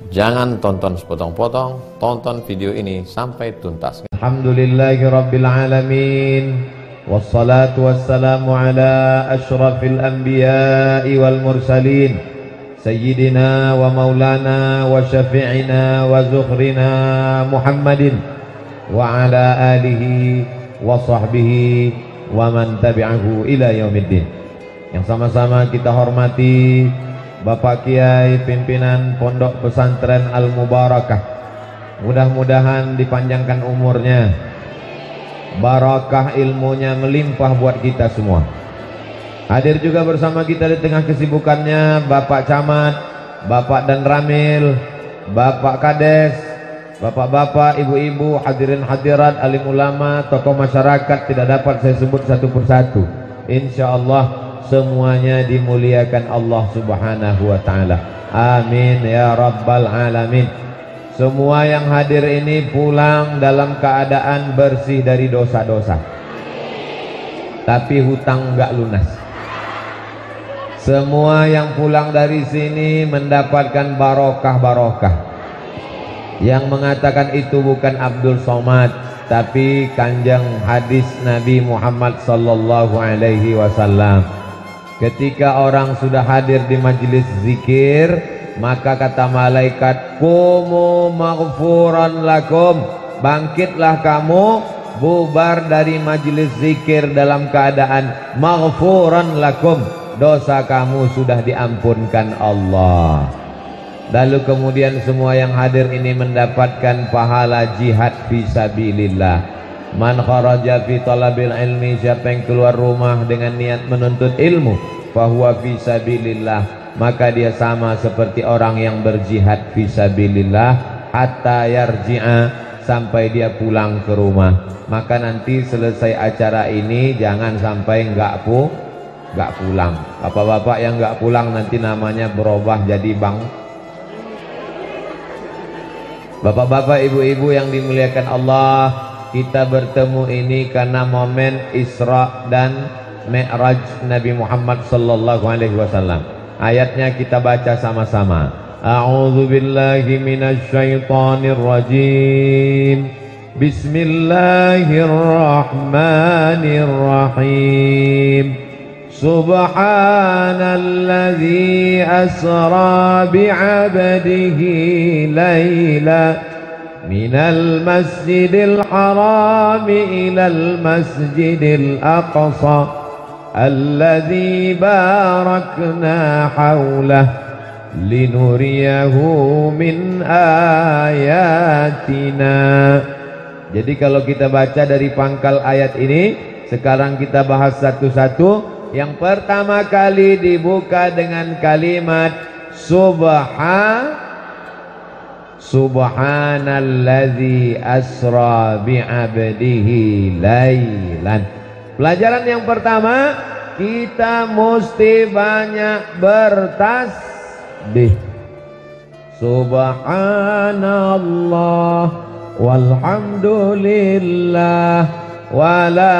Jangan tonton sepotong-potong, tonton video ini sampai tuntas. Alhamdulillahirabbil alamin. Wassalatu wassalamu ala asyrafil anbiya'i wal mursalin. Sayyidina wa maulana wa syafi'ina wa zuhrina Muhammadin wa ala alihi wa sahbihi wa man tabi'ahu ila yaumiddin. Yang sama-sama kita hormati Bapak Kiai pimpinan Pondok Pesantren Al-Mubarakah, mudah-mudahan dipanjangkan umurnya, barakah ilmunya melimpah buat kita semua. Hadir juga bersama kita di tengah kesibukannya Bapak Camat, Bapak Dan Ramil, Bapak Kades, Bapak-bapak, ibu-ibu, hadirin hadirat, alim ulama, tokoh masyarakat, tidak dapat saya sebut satu persatu. Insyaallah semuanya dimuliakan Allah Subhanahu wa ta'ala. Amin ya rabbal alamin. Semua yang hadir ini pulang dalam keadaan bersih dari dosa-dosa, tapi hutang enggak lunas. Semua yang pulang dari sini mendapatkan barokah-barokah. Yang mengatakan itu bukan Abdul Somad, tapi Kanjeng hadis Nabi Muhammad sallallahu alaihi wasallam. Ketika orang sudah hadir di majelis zikir, maka kata malaikat, "Qumu maghfuran lakum." Bangkitlah kamu, bubar dari majelis zikir dalam keadaan maghfuran lakum. Dosa kamu sudah diampunkan Allah. Lalu kemudian semua yang hadir ini mendapatkan pahala jihad fisabilillah. Man kharaja fi talabil ilmi, siapa yang keluar rumah dengan niat menuntut ilmu, fahuwa fisabilillah, maka dia sama seperti orang yang berjihad fisabilillah hatta yarji'a, sampai dia pulang ke rumah. Maka nanti selesai acara ini jangan sampai enggak pulang. Bapak-bapak yang enggak pulang nanti namanya berubah jadi bang. Bapak-bapak, ibu-ibu yang dimuliakan Allah, kita bertemu ini karena momen Isra dan Mi'raj Nabi Muhammad sallallahu alaihi wasallam. Ayatnya kita baca sama-sama. A'udzu billahi minasy syaithanir rajim. Bismillahirrahmanirrahim. Subhanalladzi asra bi'abdihi laila minal masjidil harami ilal masjidil aqsa alladzi barakna haulah linuriyahu min ayatina. Jadi kalau kita baca dari pangkal ayat ini, sekarang kita bahas satu-satu. Yang pertama kali dibuka dengan kalimat Subhanalladzi asra bi'abdihi lailan. Pelajaran yang pertama, kita mesti banyak bertasbih. Subhanallah walhamdulillah wala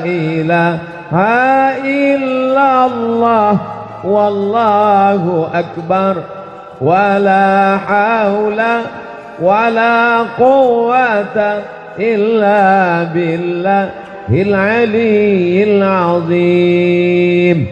ilaha illallah wallahu akbar wala haula wala quwwata illa billahil aliyyil azim.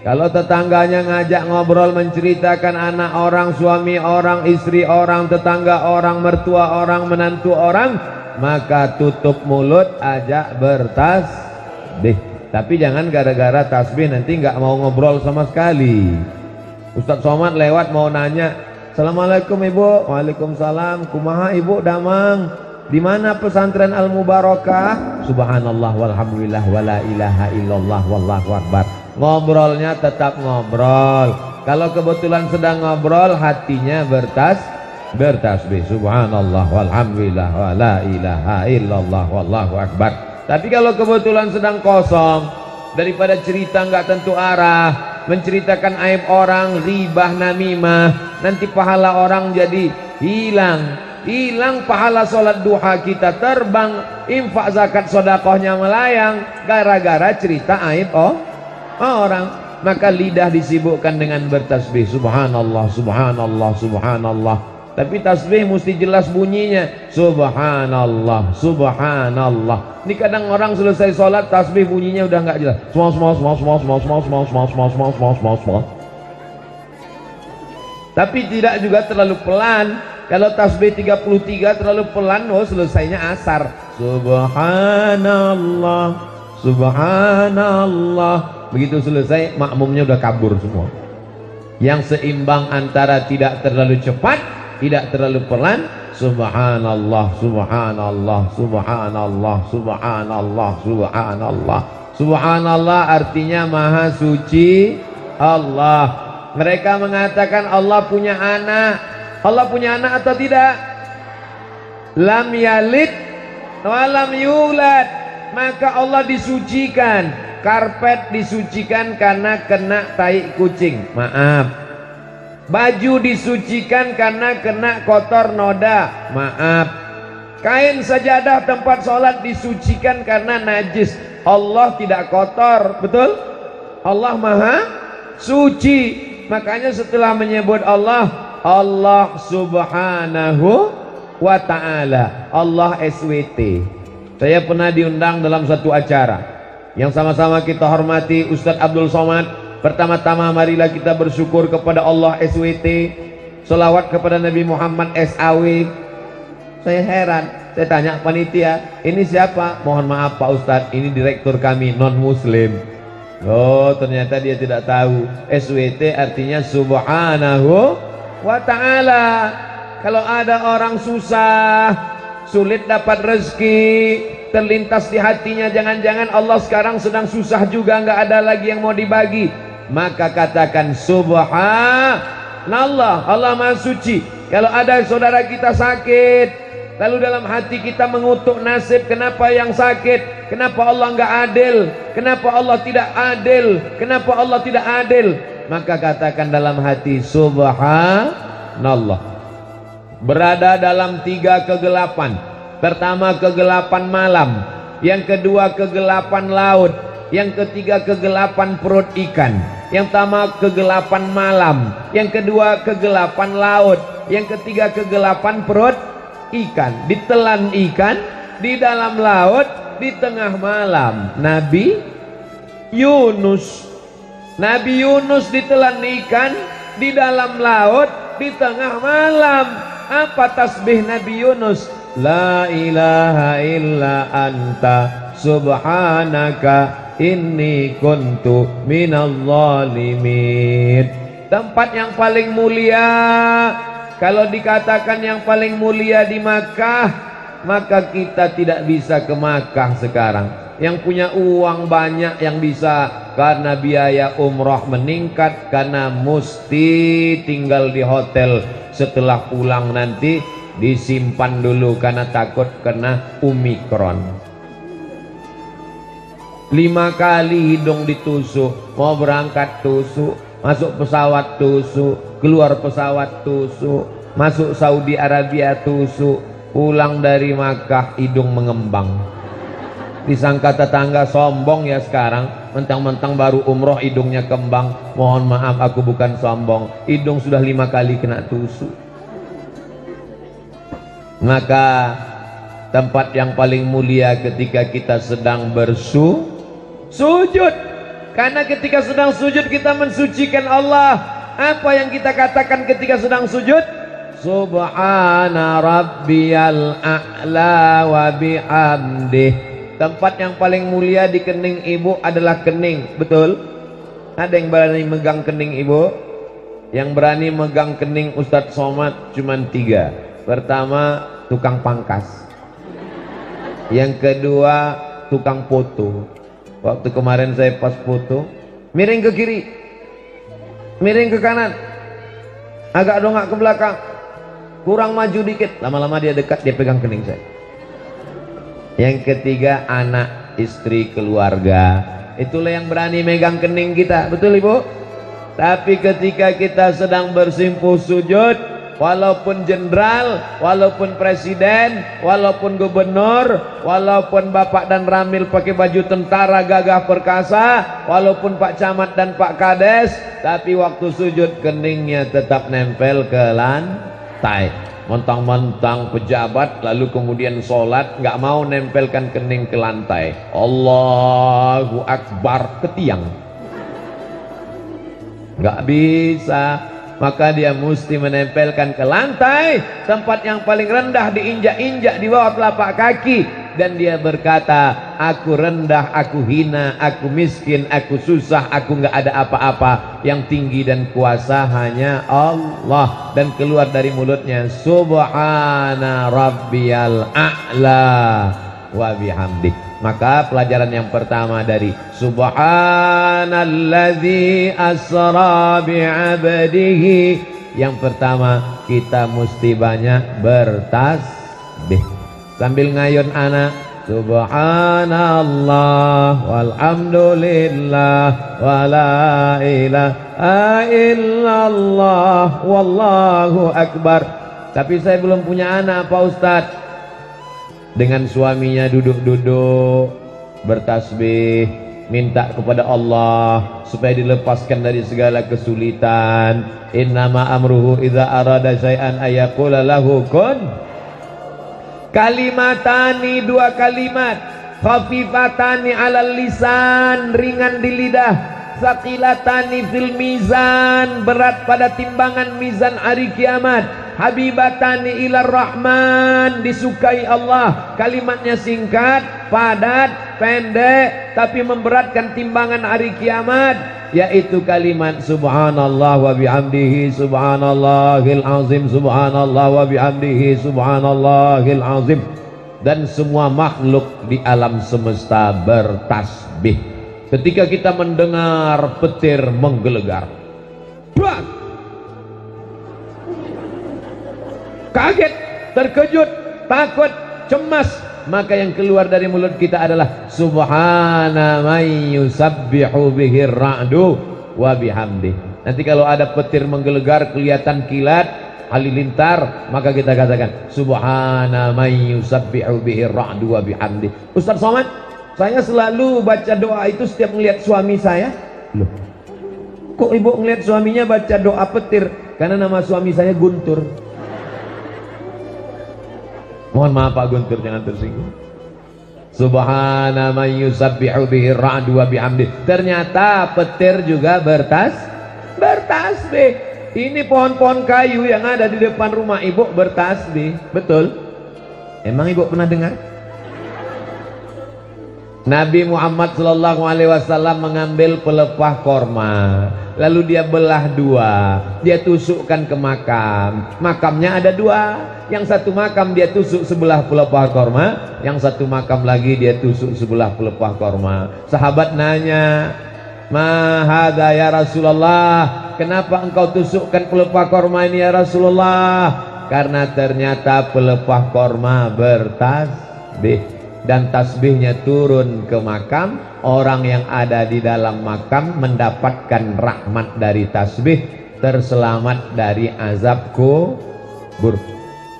Kalau tetangganya ngajak ngobrol, menceritakan anak orang, suami orang, istri orang, tetangga orang, mertua orang, menantu orang, maka tutup mulut, ajak bertasbih. Tapi jangan gara-gara tasbih nanti nggak mau ngobrol sama sekali. Ustadz Somad lewat mau nanya, "Assalamualaikum Ibu." "Waalaikumsalam." "Kumaha Ibu damang? Di mana pesantren Al-Mubarakah?" "Subhanallah walhamdulillah wala ilaha illallah wallahu akbar." Ngobrolnya tetap ngobrol. Kalau kebetulan sedang ngobrol, hatinya bertasbih. Subhanallah walhamdulillah wala ilaha illallah wallahu akbar. Tapi kalau kebetulan sedang kosong, daripada cerita nggak tentu arah, menceritakan aib orang, ribah, namimah, nanti pahala orang jadi hilang pahala sholat duha kita terbang, infak zakat sodakohnya melayang gara-gara cerita aib orang. Maka lidah disibukkan dengan bertasbih. Subhanallah, subhanallah, subhanallah. Tapi tasbih mesti jelas bunyinya. Subhanallah, subhanallah. Ini kadang orang selesai sholat tasbih bunyinya udah nggak jelas. Tapi tidak juga terlalu pelan. Kalau tasbih 33 terlalu pelan, oh selesainya asar. Subhanallah, subhanallah. Begitu selesai makmumnya udah kabur semua. Yang seimbang antara tidak terlalu cepat, tidak terlalu pelan. Subhanallah, subhanallah, subhanallah, subhanallah, subhanallah. Subhanallah artinya maha suci Allah. Mereka mengatakan Allah punya anak. Allah punya anak atau tidak? Lam yalid wa lam yulad. Maka Allah disucikan. Karpet disucikan karena kena tai kucing. Maaf. Baju disucikan karena kena kotor noda. Maaf. Kain sajadah tempat sholat disucikan karena najis. Allah tidak kotor. Betul? Allah maha suci. Makanya setelah menyebut Allah, Allah subhanahu wa ta'ala, Allah SWT. Saya pernah diundang dalam satu acara yang sama-sama kita hormati Ustadz Abdul Somad. Pertama-tama marilah kita bersyukur kepada Allah SWT, selawat kepada Nabi Muhammad SAW. Saya heran, saya tanya panitia, ini siapa? Mohon maaf Pak Ustadz, ini direktur kami non muslim. Oh ternyata dia tidak tahu. SWT artinya subhanahu wa ta'ala. Kalau ada orang susah, sulit dapat rezeki, terlintas di hatinya jangan-jangan Allah sekarang sedang susah juga, nggak ada lagi yang mau dibagi, maka katakan subhanallah, Allah maha suci. Kalau ada saudara kita sakit, lalu dalam hati kita mengutuk nasib, kenapa yang sakit, kenapa Allah nggak adil, kenapa Allah tidak adil, kenapa Allah tidak adil, maka katakan dalam hati subhanallah. Berada dalam 3 kegelapan. Pertama kegelapan malam, yang kedua kegelapan laut, yang ketiga kegelapan perut ikan. Yang pertama kegelapan malam, yang kedua kegelapan laut, yang ketiga kegelapan perut ikan. Ditelan ikan di dalam laut di tengah malam. Nabi Yunus ditelan ikan di dalam laut di tengah malam. Apa tasbih Nabi Yunus? La ilaha illa anta subhanaka inni kuntu minal zalimin. Tempat yang paling mulia, kalau dikatakan yang paling mulia di Makkah, maka kita tidak bisa ke Makkah sekarang. Yang punya uang banyak yang bisa, karena biaya umroh meningkat, karena mesti tinggal di hotel. Setelah pulang nanti disimpan dulu karena takut kena Omikron. 5 kali hidung ditusuk, mau berangkat tusuk, masuk pesawat tusuk, keluar pesawat tusuk, masuk Saudi Arabia tusuk, pulang dari Makkah hidung mengembang. Disangka tetangga sombong ya sekarang, mentang-mentang baru umroh hidungnya kembang. Mohon maaf, aku bukan sombong, hidung sudah 5 kali kena tusuk. Maka tempat yang paling mulia ketika kita sedang bersujud, karena ketika sedang sujud kita mensucikan Allah. Apa yang kita katakan ketika sedang sujud? Subhana rabbiyal a'la wa bihamdih. Tempat yang paling mulia di kening ibu adalah kening. Betul? Ada yang berani megang kening ibu? Yang berani megang kening Ustadz Somad cuma 3. Pertama tukang pangkas, yang kedua tukang foto. Waktu kemarin saya pas foto, miring ke kiri, miring ke kanan, agak dongak ke belakang, kurang maju dikit, lama-lama dia dekat, dia pegang kening saya. Yang ketiga anak, istri, keluarga. Itulah yang berani megang kening kita. Betul ibu? Tapi ketika kita sedang bersimpuh sujud, walaupun jenderal, walaupun presiden, walaupun gubernur, walaupun bapak dan ramil pakai baju tentara gagah perkasa, walaupun pak camat dan pak kades, tapi waktu sujud keningnya tetap nempel ke lantai. Mentang-mentang pejabat lalu kemudian sholat nggak mau nempelkan kening ke lantai. Allahu Akbar ke tiang. Nggak bisa. Maka dia mesti menempelkan ke lantai, tempat yang paling rendah, diinjak-injak di bawah telapak kaki. Dan dia berkata, aku rendah, aku hina, aku miskin, aku susah, aku nggak ada apa-apa. Yang tinggi dan kuasa hanya Allah. Dan keluar dari mulutnya, Subhana Rabbiyal A'la wa bihamdi. Maka pelajaran yang pertama dari Subhanalladzi asra bi'abdihi, yang pertama kita mesti banyak bertasbih sambil ngayun anak. Subhanallah walhamdulillah wala ilaha illallah wallahu akbar. Tapi saya belum punya anak Pak Ustadz. Dengan suaminya duduk-duduk bertasbih, minta kepada Allah supaya dilepaskan dari segala kesulitan. Innama amruhu idza arada syai'an ayaqula lahu kun. Kalimatani, dua kalimat, khafifatani alal lisan, ringan di lidah, saqilatani fil mizan, berat pada timbangan mizan hari kiamat. Habibatani ilar rahman, disukai Allah. Kalimatnya singkat, padat, pendek, tapi memberatkan timbangan hari kiamat, yaitu kalimat subhanallah wa bihamdihi subhanallahil azim, subhanallah wa bihamdihi subhanallahil azim. Dan semua makhluk di alam semesta bertasbih ketika kita mendengar petir menggelegar. Brak! Kaget, terkejut, takut, cemas, maka yang keluar dari mulut kita adalah subhana may yusabbihu bihir ra'du wa bihamdi. Nanti kalau ada petir menggelegar, kelihatan kilat, halilintar, maka kita katakan subhana may yusabbihu bihir ra'du wa bihamdi. Ustaz Somad, saya selalu baca doa itu setiap melihat suami saya. Loh, kok ibu ngelihat suaminya baca doa petir? Karena nama suami saya Guntur. Mohon maaf Pak Guntur, jangan tersinggung. Subhana man yusabbihu bihi ra'du wa bihamdi. Ternyata petir juga bertasbih. Ini pohon-pohon kayu yang ada di depan rumah ibu bertasbih. Betul? Emang ibu pernah dengar? Nabi Muhammad SAW mengambil pelepah korma, lalu dia belah dua, dia tusukkan ke makam. Makamnya ada dua, yang satu makam dia tusuk sebelah pelepah korma, yang satu makam lagi dia tusuk sebelah pelepah korma. Sahabat nanya, ma hadza ya Rasulullah, kenapa engkau tusukkan pelepah korma ini ya Rasulullah? Karena ternyata pelepah korma bertasbih. Dan tasbihnya turun ke makam. Orang yang ada di dalam makam mendapatkan rahmat dari tasbih, terselamat dari azab kubur.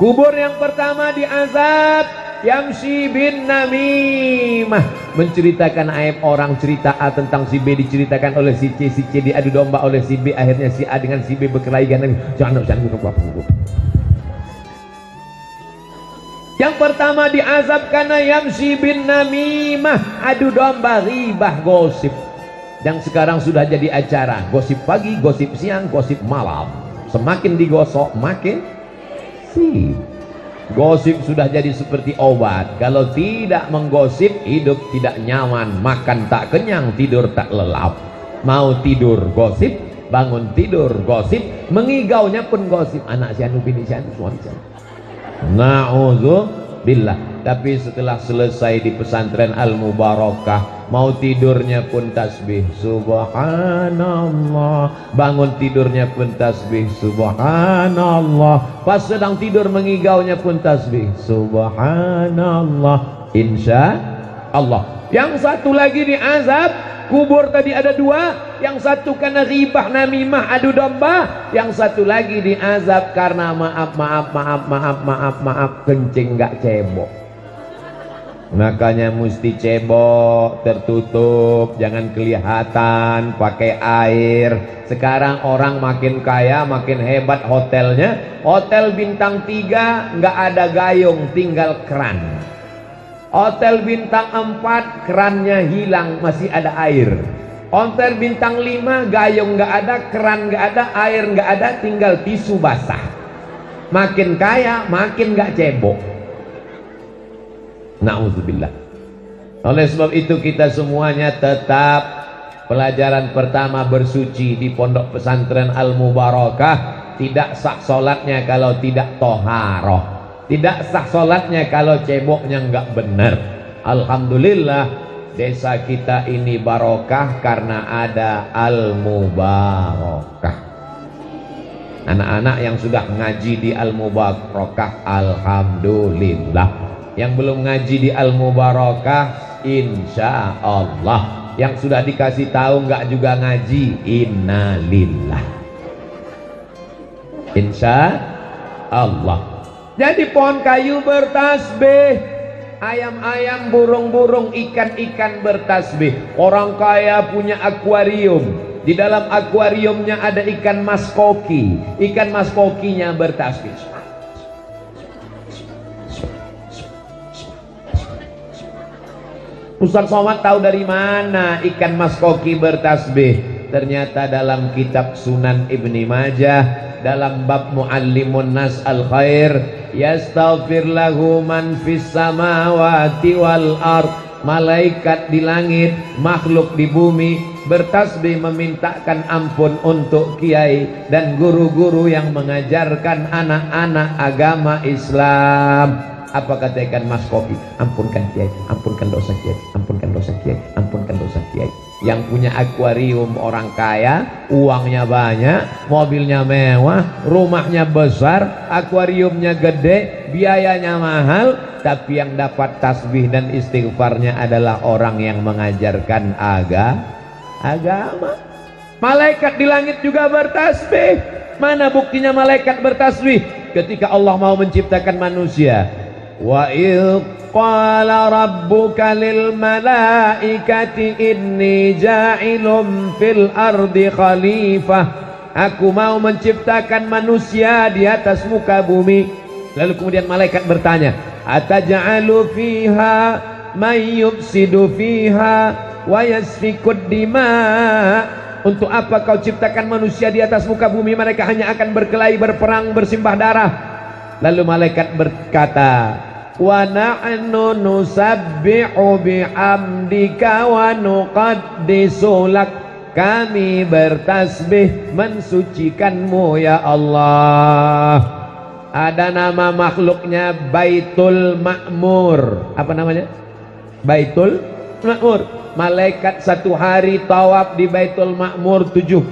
Kubur yang pertama diazab Yamshi bin Namimah, menceritakan aib orang. Cerita A tentang si B diceritakan oleh si C diadu domba oleh si B, akhirnya si A dengan si B berkelahi. Jangan. Yang pertama diazab karena Yamshi bin Namimah, adu domba, ribah, gosip. Yang sekarang sudah jadi acara, gosip pagi, gosip siang, gosip malam. Semakin digosok makin sih. Gosip sudah jadi seperti obat. Kalau tidak menggosip, hidup tidak nyaman, makan tak kenyang, tidur tak lelap. Mau tidur gosip, bangun tidur gosip, mengigaunya pun gosip. Anak si anu, bini si anu, suami si anu. Na'udzubillah. Tapi setelah selesai di pesantren Al-Mubarakah, mau tidurnya pun tasbih subhanallah, bangun tidurnya pun tasbih subhanallah, pas sedang tidur mengigaunya pun tasbih subhanallah. Insya Allah. Yang satu lagi diazab kubur, tadi ada dua, yang satu karena ribah namimah adu domba, yang satu lagi diazab karena maaf kencing gak cebok. Makanya mesti cebok, tertutup, jangan kelihatan, pakai air. Sekarang orang makin kaya, makin hebat hotelnya. Hotel bintang 3 nggak ada gayung, tinggal keran. Hotel bintang 4 kerannya hilang, masih ada air. Hotel bintang 5 gayung nggak ada, keran nggak ada, air nggak ada, tinggal tisu basah. Makin kaya, makin nggak cebok. Na'udzubillah. Oleh sebab itu kita semuanya tetap pelajaran pertama bersuci di pondok pesantren Al-Mubarakah. Tidak sah solatnya kalau tidak toharoh. Tidak sah solatnya kalau ceboknya nggak benar. Alhamdulillah desa kita ini barokah karena ada Al-Mubarakah. Anak-anak yang sudah ngaji di Al-Mubarakah, alhamdulillah. Yang belum ngaji di Al-Mubarakah, insya Allah. Yang sudah dikasih tahu nggak juga ngaji, innalillah. Insya Allah. Jadi pohon kayu bertasbih, ayam-ayam, burung-burung, ikan-ikan bertasbih. Orang kaya punya akuarium. Di dalam akuariumnya ada ikan mas koki. Ikan mas kokinya bertasbih. Ustaz Somad tahu dari mana ikan mas koki bertasbih? Ternyata dalam kitab Sunan Ibni Majah, dalam bab Muallimun Nas al-Khair, yastaghfir lahu man fis samawati wal ard. Malaikat di langit, makhluk di bumi bertasbih memintakan ampun untuk kiai dan guru-guru yang mengajarkan anak-anak agama Islam. Apa kata ikan mas koki? Ampunkan kiai, ampunkan dosa kiai, ampunkan dosa kiai, ampunkan dosa kiai. Yang punya akuarium orang kaya, uangnya banyak, mobilnya mewah, rumahnya besar, akuariumnya gede, biayanya mahal, tapi yang dapat tasbih dan istighfarnya adalah orang yang mengajarkan agama. Malaikat di langit juga bertasbih. Mana buktinya malaikat bertasbih? Ketika Allah mau menciptakan manusia, wa idh qala rabbuka lil malaikati inni ja'ilum fil ardi khalifah. Aku mau menciptakan manusia di atas muka bumi. Lalu kemudian malaikat bertanya, ataj'alu fiha may yufsidu fiha wa yasfikud dima. Untuk apa kau ciptakan manusia di atas muka bumi? Mereka hanya akan berkelahi, berperang, bersimbah darah. Lalu malaikat berkata, wa na'nu nusabbihu bihamdika wa nuqaddisu lak. Kami bertasbih mensucikanmu ya Allah. Ada nama makhluknya Baitul Ma'mur. Apa namanya? Baitul Ma'mur. Malaikat satu hari tawaf di Baitul Ma'mur 70.000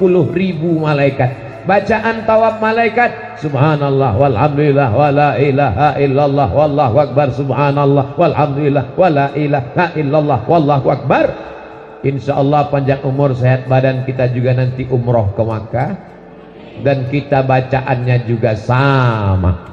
malaikat. Bacaan tawaf malaikat, subhanallah walhamdulillah wala ilaha illallah wallahu akbar, subhanallah walhamdulillah wala ilaha illallah wallahu akbar. Insyaallah panjang umur sehat badan kita juga nanti umroh ke Makkah, dan kita bacaannya juga sama.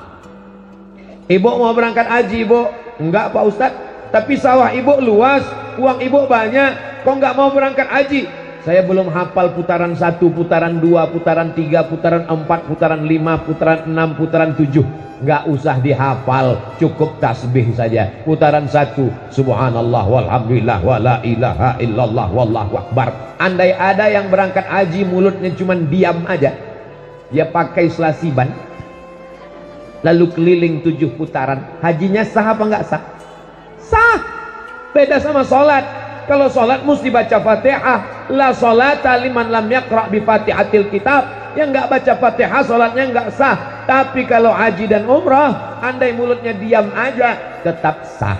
Ibu mau berangkat haji, Ibu? Enggak Pak Ustadz, tapi sawah ibu luas, uang ibu banyak, kok enggak mau berangkat haji? Saya belum hafal putaran 1, putaran 2, putaran 3, putaran 4, putaran 5, putaran 6, putaran 7. Nggak usah dihafal, cukup tasbih saja. Putaran 1, subhanallah walhamdulillah wala ilaha illallah wallahu akbar. Andai ada yang berangkat haji mulutnya cuman diam aja, dia pakai selasiban, lalu keliling 7 putaran, hajinya sah apa nggak sah? Sah. Beda sama sholat. Kalau sholat mesti baca Fatihah. La sholata liman lam yaqra bi Fatihatil kitab. Yang nggak baca Fatihah sholatnya nggak sah. Tapi kalau haji dan umrah, andai mulutnya diam aja tetap sah.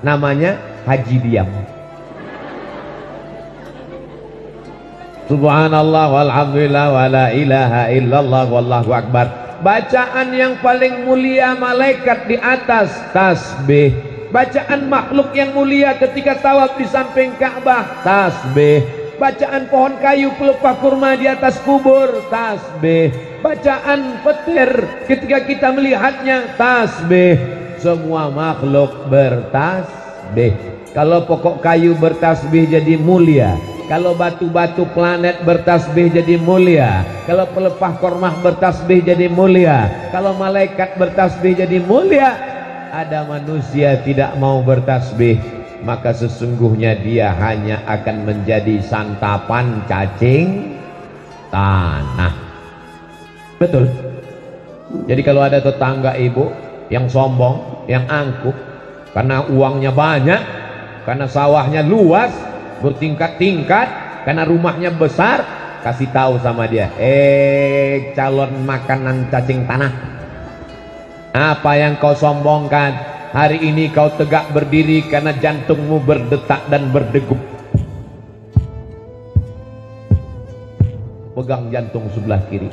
Namanya haji diam. Subhanallah walhamdulillah wala ilaha illallah wallahu akbar. Bacaan yang paling mulia malaikat di atas tasbih. Bacaan makhluk yang mulia ketika tawaf di samping Ka'bah, tasbih. Bacaan pohon kayu pelepah kurma di atas kubur, tasbih. Bacaan petir ketika kita melihatnya, tasbih. Semua makhluk bertasbih. bertasbih. Kalau pokok kayu bertasbih jadi mulia. Kalau batu-batu planet bertasbih jadi mulia. Kalau pelepah kormah bertasbih jadi mulia. Kalau malaikat bertasbih jadi mulia. Ada manusia tidak mau bertasbih, maka sesungguhnya dia hanya akan menjadi santapan cacing tanah. Betul. Jadi kalau ada tetangga ibu yang sombong, yang angkuh karena uangnya banyak, karena sawahnya luas, bertingkat-tingkat, karena rumahnya besar, kasih tahu sama dia, calon makanan cacing tanah, apa yang kau sombongkan? Hari ini kau tegak berdiri karena jantungmu berdetak dan berdegup. Pegang jantung sebelah kiri.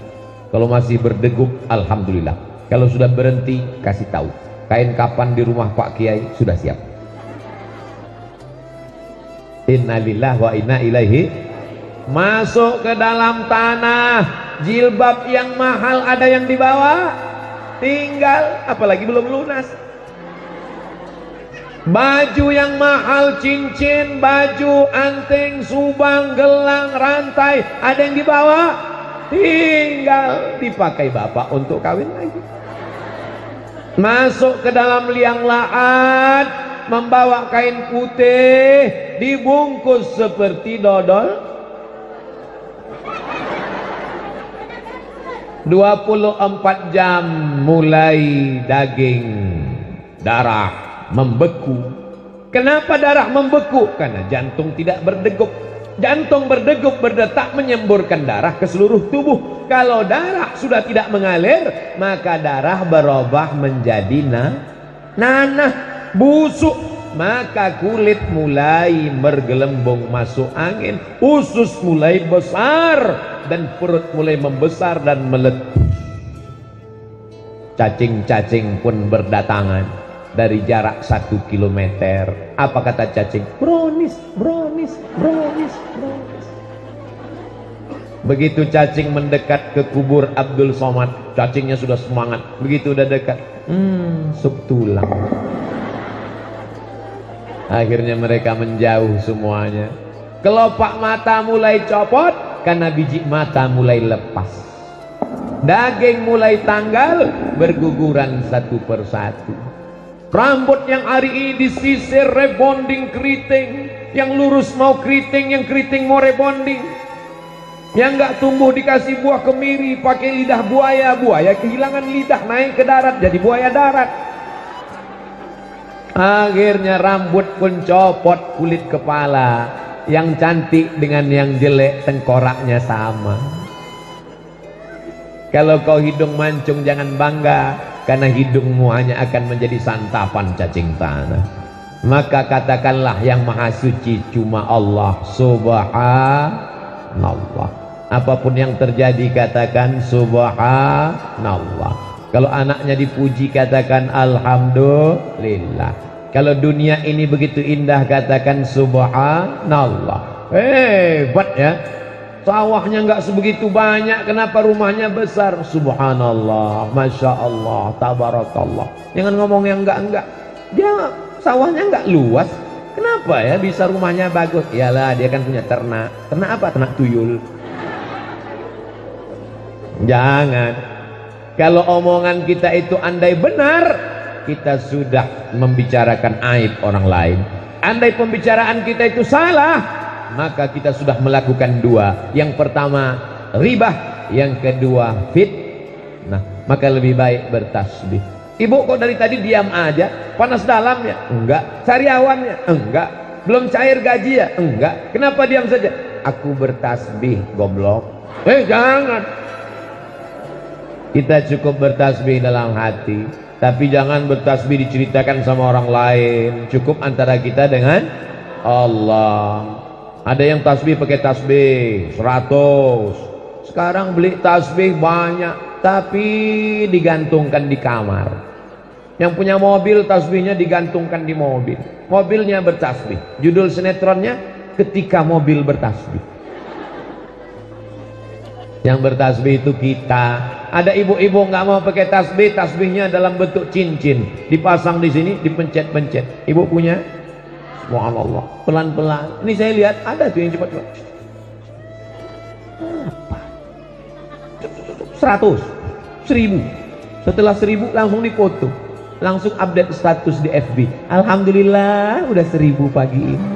Kalau masih berdegup, alhamdulillah. Kalau sudah berhenti, kasih tahu. Kain kapan di rumah Pak Kiai sudah siap. Innalillahi wa inna ilaihi. Masuk ke dalam tanah. Jilbab yang mahal ada yang dibawa, tinggal, apalagi belum lunas. Baju yang mahal, cincin, baju, anting, subang, gelang, rantai, ada yang dibawa, tinggal dipakai bapak untuk kawin lagi. Masuk ke dalam liang lahat, membawa kain putih, dibungkus seperti dodol. 24 jam mulai daging, darah membeku. Kenapa darah membeku? Karena jantung tidak berdegup. Jantung berdegup, berdetak, menyemburkan darah ke seluruh tubuh. Kalau darah sudah tidak mengalir, maka darah berubah menjadi nanah, busuk. Maka kulit mulai bergelembung masuk angin, usus mulai besar, dan perut mulai membesar dan meletup. Cacing-cacing pun berdatangan dari jarak 1 kilometer. Apa kata cacing? Brownies, brownies, brownies, brownies. Begitu cacing mendekat ke kubur Abdul Somad, cacingnya sudah semangat. Begitu udah dekat, sup tulang. Akhirnya mereka menjauh semuanya. Kelopak mata mulai copot karena biji mata mulai lepas. Daging mulai tanggal, berguguran satu persatu. Rambut yang hari ini disisir, rebonding, keriting. Yang lurus mau keriting, yang keriting mau rebonding. Yang nggak tumbuh dikasih buah kemiri, pakai lidah buaya. Buaya kehilangan lidah, naik ke darat jadi buaya darat. Akhirnya rambut pun copot, kulit kepala. Yang cantik dengan yang jelek tengkoraknya sama. Kalau kau hidung mancung jangan bangga, karena hidungmu hanya akan menjadi santapan cacing tanah. Maka katakanlah yang maha suci cuma Allah subhanallah. Apapun yang terjadi katakan subhanallah. Kalau anaknya dipuji katakan alhamdulillah. Kalau dunia ini begitu indah katakan subhanallah. Hebat ya. Sawahnya nggak sebegitu banyak, kenapa rumahnya besar? Subhanallah, masya Allah, tabarakallah. Jangan ngomong yang enggak. Dia sawahnya nggak luas, kenapa ya bisa rumahnya bagus? Iyalah dia kan punya ternak. Ternak apa? Ternak tuyul. Jangan. Kalau omongan kita itu andai benar, kita sudah membicarakan aib orang lain. Andai pembicaraan kita itu salah, maka kita sudah melakukan dua. Yang pertama ribah, yang kedua fitnah. Maka lebih baik bertasbih. Ibu kok dari tadi diam aja? Panas dalamnya? Enggak. Sariawannya? Enggak. Belum cair gaji ya? Enggak. Kenapa diam saja? Aku bertasbih, goblok. Jangan. Kita cukup bertasbih dalam hati, tapi jangan bertasbih diceritakan sama orang lain. Cukup antara kita dengan Allah. Ada yang tasbih pakai tasbih 100. Sekarang beli tasbih banyak, tapi digantungkan di kamar. Yang punya mobil tasbihnya digantungkan di mobil. Mobilnya bertasbih. Judul sinetronnya Ketika Mobil Bertasbih. Yang bertasbih itu kita. Ada ibu-ibu nggak mau pakai tasbih, tasbihnya dalam bentuk cincin, dipasang di sini, dipencet-pencet. Ibu punya? Subhanallah, pelan-pelan. Ini saya lihat ada tuh yang cepat-cepat. Apa? 100, 1000. Setelah 1000 langsung dipoto, langsung update status di FB. Alhamdulillah udah 1000 pagi ini.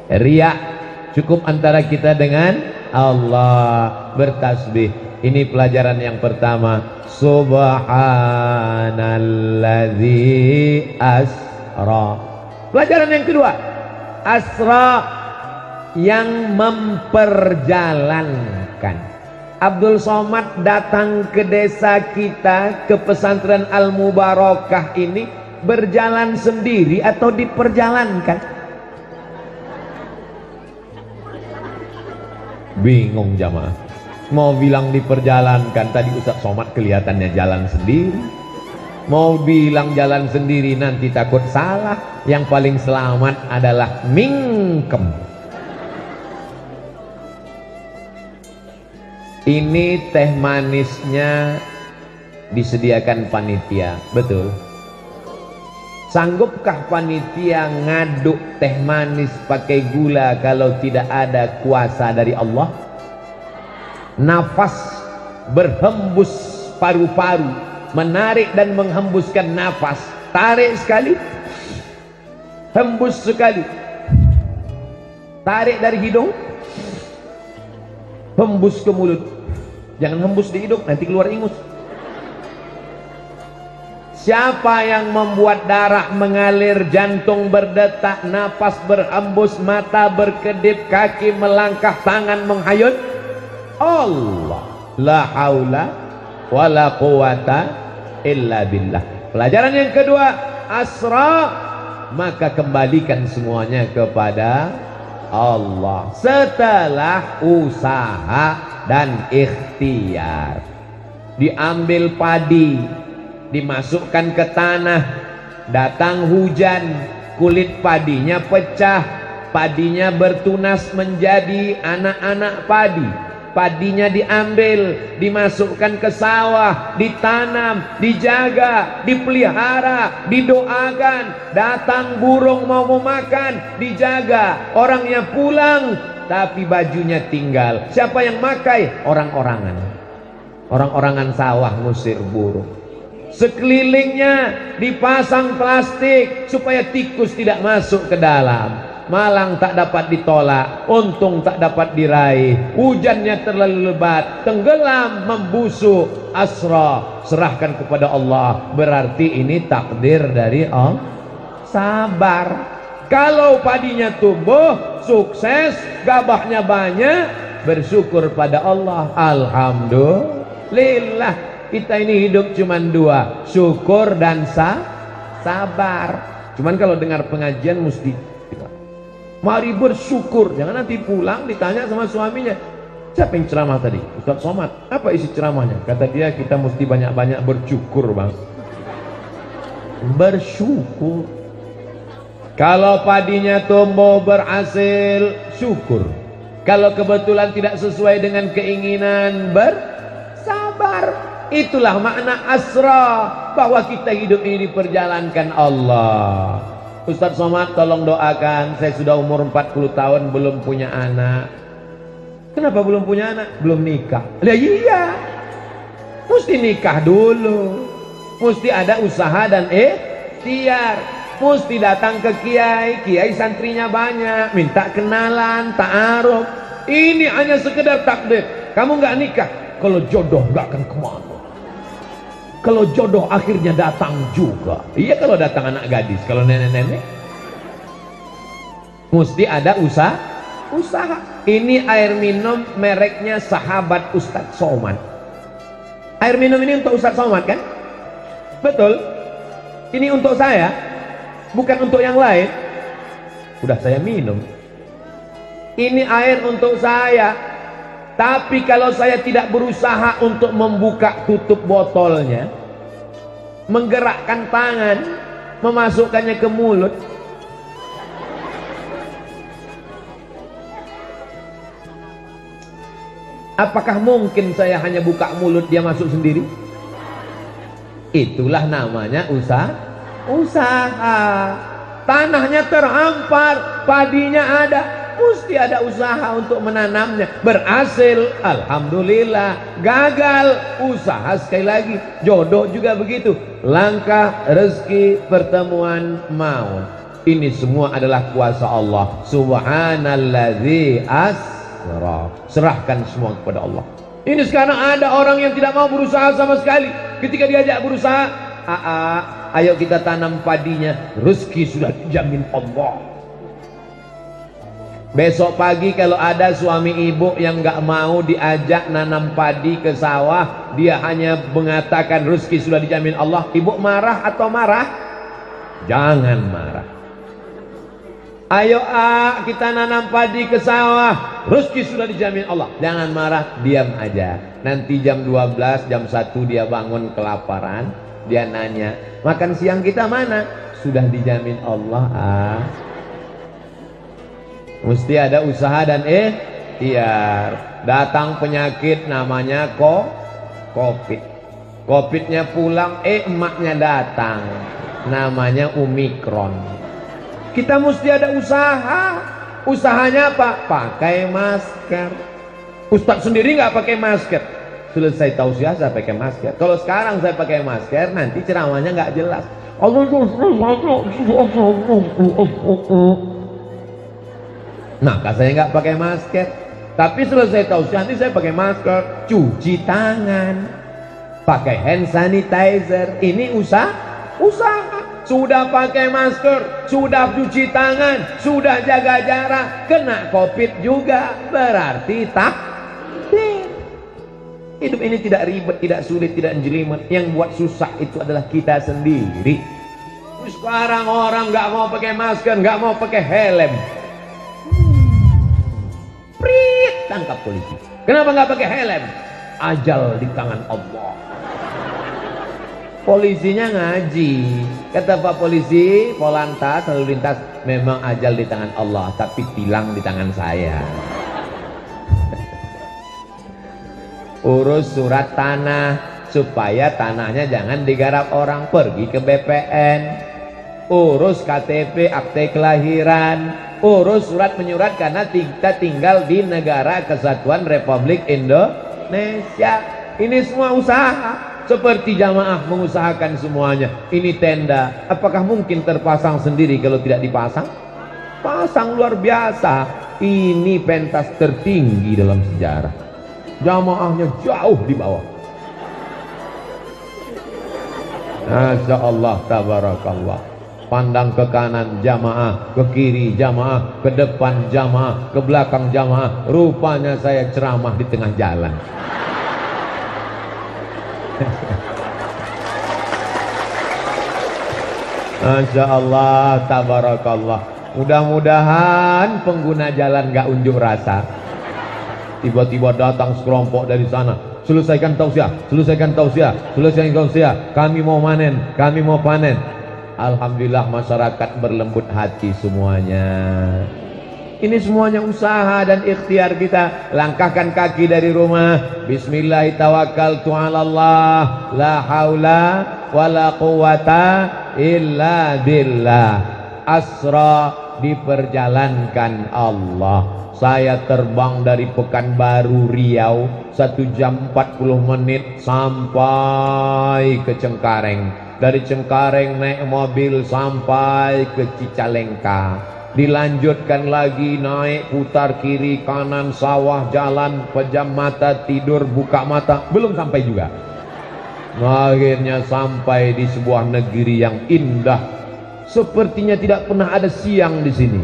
Riya cukup antara kita dengan Allah, bertasbih. Ini pelajaran yang pertama. Subhanalladzi asra. Pelajaran yang kedua, asra, yang memperjalankan. Abdul Somad datang ke desa kita, ke pesantren Al Mubarakah ini, berjalan sendiri atau diperjalankan? Bingung jamaah. Mau bilang diperjalankan, tadi Ustaz Somad kelihatannya jalan sendiri. Mau bilang jalan sendiri nanti takut salah. Yang paling selamat adalah mingkem. Ini teh manisnya disediakan panitia, betul? Sanggupkah panitia ngaduk teh manis pakai gula kalau tidak ada kuasa dari Allah? Nafas berhembus paru-paru, menarik dan menghembuskan nafas. Tarik sekali, hembus sekali. Tarik dari hidung, hembus ke mulut. Jangan hembus di hidung, nanti keluar ingus. Siapa yang membuat darah mengalir, jantung berdetak, nafas berhembus, mata berkedip, kaki melangkah, tangan menghayut? Allah. La haula wala quwata illa billah. Pelajaran yang kedua, asra, maka kembalikan semuanya kepada Allah setelah usaha dan ikhtiar. Diambil padi, dimasukkan ke tanah, datang hujan, kulit padinya pecah, padinya bertunas menjadi anak-anak padi. Padinya diambil, dimasukkan ke sawah, ditanam, dijaga, dipelihara, didoakan. Datang burung mau memakan, dijaga. Orangnya pulang, tapi bajunya tinggal. Siapa yang makai? Orang-orangan. Orang-orangan sawah ngusir burung. Sekelilingnya dipasang plastik supaya tikus tidak masuk ke dalam. Malang tak dapat ditolak, untung tak dapat diraih. Hujannya terlalu lebat, tenggelam, membusuk. Asra, serahkan kepada Allah. Berarti ini takdir dari Allah. Sabar. Kalau padinya tumbuh, sukses, gabahnya banyak, bersyukur pada Allah. Alhamdulillah. Kita ini hidup cuman dua, syukur dan sabar. Cuman kalau dengar pengajian mesti mari bersyukur. Jangan nanti pulang ditanya sama suaminya, siapa yang ceramah tadi? Ustaz Somad. Apa isi ceramahnya? Kata dia, kita mesti banyak-banyak bersyukur, bang. Bersyukur. Kalau padinya tumbuh berhasil, syukur. Kalau kebetulan tidak sesuai dengan keinginan, bersabar. Itulah makna asra, bahwa kita hidup ini diperjalankan Allah. Ustaz Somad tolong doakan, saya sudah umur 40 tahun belum punya anak. Kenapa belum punya anak? Belum nikah. Lah iya, mesti nikah dulu, mesti ada usaha dan ikhtiar, mesti datang ke kiai, kiai santrinya banyak, minta kenalan, ta'aruf. Ini hanya sekedar takdir. Kamu nggak nikah, kalau jodoh nggak akan kemana. Kalau jodoh akhirnya datang juga. Iya, kalau datang anak gadis. Kalau nenek-nenek mesti ada usaha. Ini air minum mereknya sahabat Ustadz Somad. Air minum ini untuk Ustadz Somad kan? Betul. Ini untuk saya, bukan untuk yang lain. Udah saya minum. Ini air untuk saya. Tapi kalau saya tidak berusaha untuk membuka tutup botolnya, menggerakkan tangan, memasukkannya ke mulut, apakah mungkin saya hanya buka mulut dia masuk sendiri? Itulah namanya usaha. tanahnya terhampar, padinya ada, mesti ada usaha untuk menanamnya. Berhasil, alhamdulillah. Gagal, usaha sekali lagi. Jodoh juga begitu, langkah, rezeki, pertemuan, maut. Ini semua adalah kuasa Allah. Subhanalladzi asra. Serahkan semua kepada Allah. Ini sekarang ada orang yang tidak mau berusaha sama sekali. Ketika diajak berusaha, ayo kita tanam padinya, rezeki sudah dijamin Allah. Besok pagi kalau ada suami ibu yang nggak mau diajak nanam padi ke sawah, dia hanya mengatakan rezeki sudah dijamin Allah, ibu marah atau marah? Jangan marah. Ayo kita nanam padi ke sawah, rezeki sudah dijamin Allah. Jangan marah, diam aja. Nanti jam 12, jam 1 dia bangun kelaparan, dia nanya, makan siang kita mana? Sudah dijamin Allah. Mesti ada usaha dan ikhtiar. Datang penyakit namanya COVID. Covidnya pulang, emaknya datang, namanya Omikron. Kita mesti ada usaha. Usahanya apa? Pakai masker. Ustadz sendiri nggak pakai masker. Selesai tausiah saya pakai masker. Kalau sekarang saya pakai masker, nanti ceramahnya nggak jelas. Maka saya nggak pakai masker. Tapi selesai tausiah nanti saya pakai masker. Cuci tangan, pakai hand sanitizer. Ini usaha. Sudah pakai masker, sudah cuci tangan, sudah jaga jarak, kena COVID juga, berarti takdir. Hidup ini tidak ribet, tidak sulit, tidak jelimet. Yang buat susah itu adalah kita sendiri. Sekarang orang nggak mau pakai masker, nggak mau pakai helm. Prit, tangkap polisi. Kenapa nggak pakai helm? Ajal di tangan Allah. Polisinya ngaji. Kata Pak Polisi, Polantas, lalu lintas, memang ajal di tangan Allah, tapi tilang di tangan saya. Urus surat tanah, supaya tanahnya jangan digarap orang, pergi ke BPN. Urus KTP, akte kelahiran. Urus surat menyurat karena kita tinggal di negara Kesatuan Republik Indonesia. Ini semua usaha. Seperti jamaah mengusahakan semuanya. Ini tenda, apakah mungkin terpasang sendiri kalau tidak dipasang? Pasang luar biasa. Ini pentas tertinggi dalam sejarah. Jamaahnya jauh di bawah. Masya Allah, tabarakallah. Pandang ke kanan jamaah, ke kiri jamaah, ke depan jamaah, ke belakang jamaah. Rupanya saya ceramah di tengah jalan. Masya Allah, tabarakallah. Mudah-mudahan pengguna jalan gak unjuk rasa. Tiba-tiba datang sekelompok dari sana, selesaikan tausiah, selesaikan tausiah, selesaikan tausiah, kami mau manen, kami mau panen. Alhamdulillah masyarakat berlembut hati semuanya. Ini semuanya usaha dan ikhtiar kita. Langkahkan kaki dari rumah. Bismillahirrahmanirrahim. La haula wala quwata illa billah. Asra, diperjalankan Allah. Saya terbang dari Pekanbaru Riau 1 jam 40 menit sampai ke Cengkareng. Dari Cengkareng naik mobil sampai ke Cicalengka. Dilanjutkan lagi, naik, putar kiri kanan, sawah, jalan, pejam mata, tidur, buka mata, belum sampai juga. Akhirnya sampai di sebuah negeri yang indah. Sepertinya tidak pernah ada siang di sini.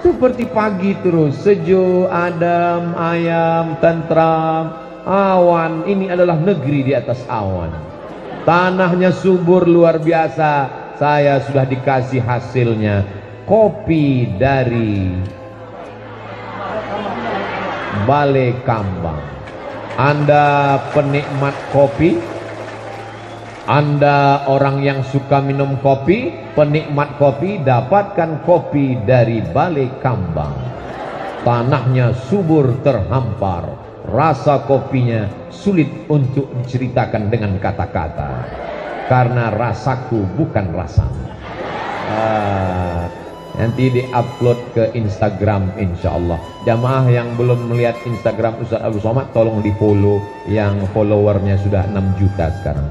Seperti pagi terus, sejuk, adem, ayam, tentram, awan. Ini adalah negeri di atas awan. Tanahnya subur luar biasa. Saya sudah dikasih hasilnya. Kopi dari Balai Kambang. Anda penikmat kopi, Anda orang yang suka minum kopi, penikmat kopi, dapatkan kopi dari Balai Kambang. Tanahnya subur terhampar, rasa kopinya sulit untuk diceritakan dengan kata-kata, karena rasaku bukan rasamu. Nanti diupload ke Instagram insyaallah. Jamaah yang belum melihat Instagram Ustaz Abdul Somad tolong di follow, yang followernya sudah 6 juta sekarang.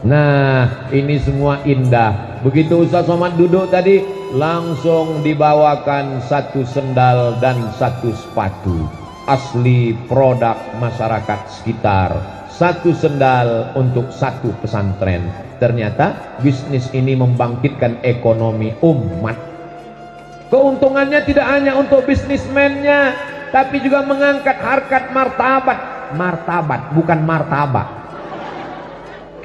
Nah, ini semua indah. Begitu Ustaz Somad duduk tadi, langsung dibawakan satu sendal dan satu sepatu asli produk masyarakat sekitar, satu sendal untuk satu pesantren. Ternyata bisnis ini membangkitkan ekonomi umat. Keuntungannya tidak hanya untuk bisnismennya, tapi juga mengangkat harkat martabat. Martabat, bukan martabak.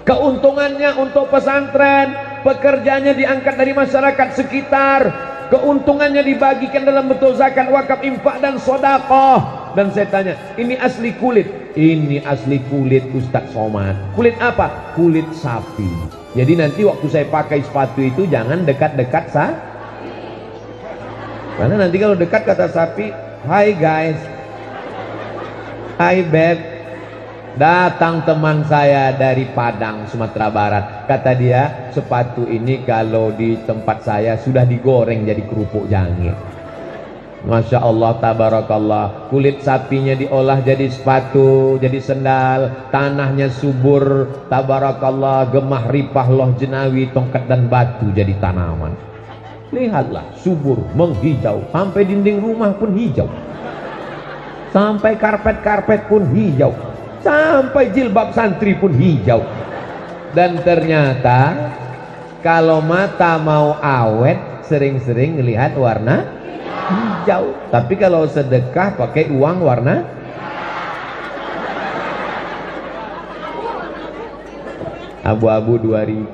Keuntungannya untuk pesantren, pekerjanya diangkat dari masyarakat sekitar, keuntungannya dibagikan dalam bentuk zakat, wakaf, infak dan sedekah. Dan saya tanya, ini asli kulit? Ini asli kulit Ustaz Somad. Kulit apa? Kulit sapi. Jadi nanti waktu saya pakai sepatu itu jangan dekat-dekat karena nanti kalau dekat kata sapi, "Hi guys, hi babe." Datang teman saya dari Padang, Sumatera Barat. Kata dia, sepatu ini kalau di tempat saya sudah digoreng jadi kerupuk jangit. Masya Allah, tabarakallah. Kulit sapinya diolah jadi sepatu, jadi sendal. Tanahnya subur, tabarakallah. Gemah ripah loh jenawi, tongkat dan batu jadi tanaman. Lihatlah, subur, menghijau. Sampai dinding rumah pun hijau. Sampai karpet-karpet pun hijau. Sampai jilbab santri pun hijau. Dan ternyata kalau mata mau awet, sering-sering melihat warna hijau. Tapi kalau sedekah pakai uang warna abu-abu 2000.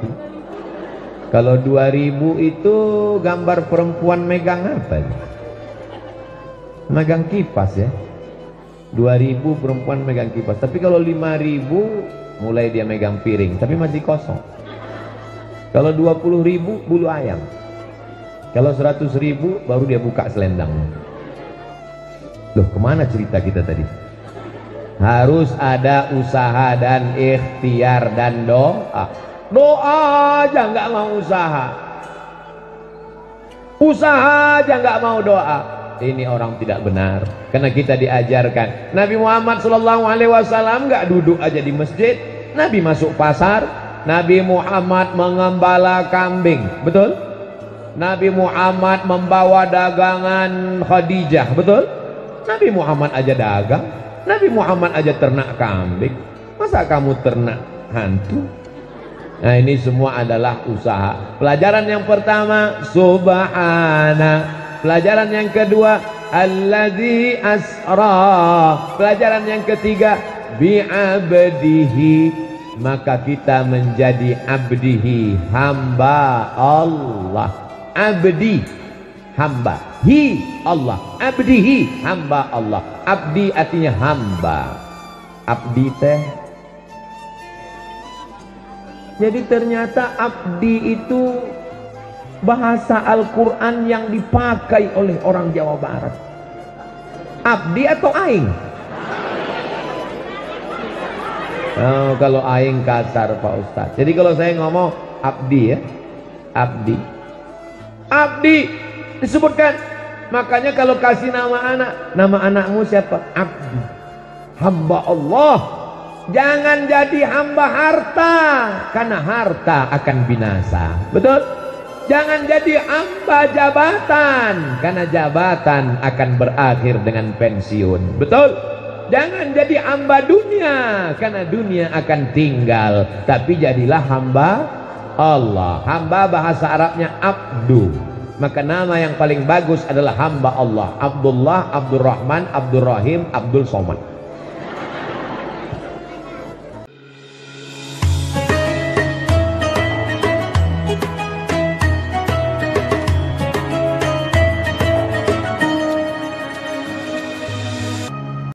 Kalau 2000 itu gambar perempuan megang apa? Megang kipas ya. 2000 perempuan megang kipas. Tapi kalau 5000 mulai dia megang piring, tapi masih kosong. Kalau 20.000 bulu ayam. Kalau 100.000 baru dia buka selendang. Loh, kemana cerita kita tadi? Harus ada usaha dan ikhtiar dan doa. Doa aja nggak mau usaha. Usaha aja nggak mau doa. Ini orang tidak benar. Karena kita diajarkan. Nabi Muhammad SAW nggak duduk aja di masjid. Nabi masuk pasar. Nabi Muhammad mengembala kambing. Betul? Nabi Muhammad membawa dagangan Khadijah, betul? Nabi Muhammad aja dagang, Nabi Muhammad aja ternak kambing. Masa kamu ternak hantu? Nah, ini semua adalah usaha. Pelajaran yang pertama, subhana. Pelajaran yang kedua, alladzi asra. Pelajaran yang ketiga, bi'abdihi. Maka kita menjadi abdihi, hamba Allah. Abdi, hamba. Hi, Allah. Abdihi, hamba Allah. Abdi artinya hamba. Abdi teh. Jadi ternyata abdi itu bahasa Al-Quran yang dipakai oleh orang Jawa Barat. Abdi atau aing? Oh, kalau aing kasar Pak Ustadz. Jadi kalau saya ngomong abdi ya, abdi. Abdi disebutkan. Makanya kalau kasih nama anak, nama anakmu siapa? Abdi, hamba Allah. Jangan jadi hamba harta, karena harta akan binasa. Betul? Jangan jadi hamba jabatan, karena jabatan akan berakhir dengan pensiun. Betul? Jangan jadi hamba dunia, karena dunia akan tinggal. Tapi jadilah hamba Allah. Hamba bahasa Arabnya abdu. Maka nama yang paling bagus adalah hamba Allah. Abdullah, Abdurrahman, Abdurrahim, Abdul Somad.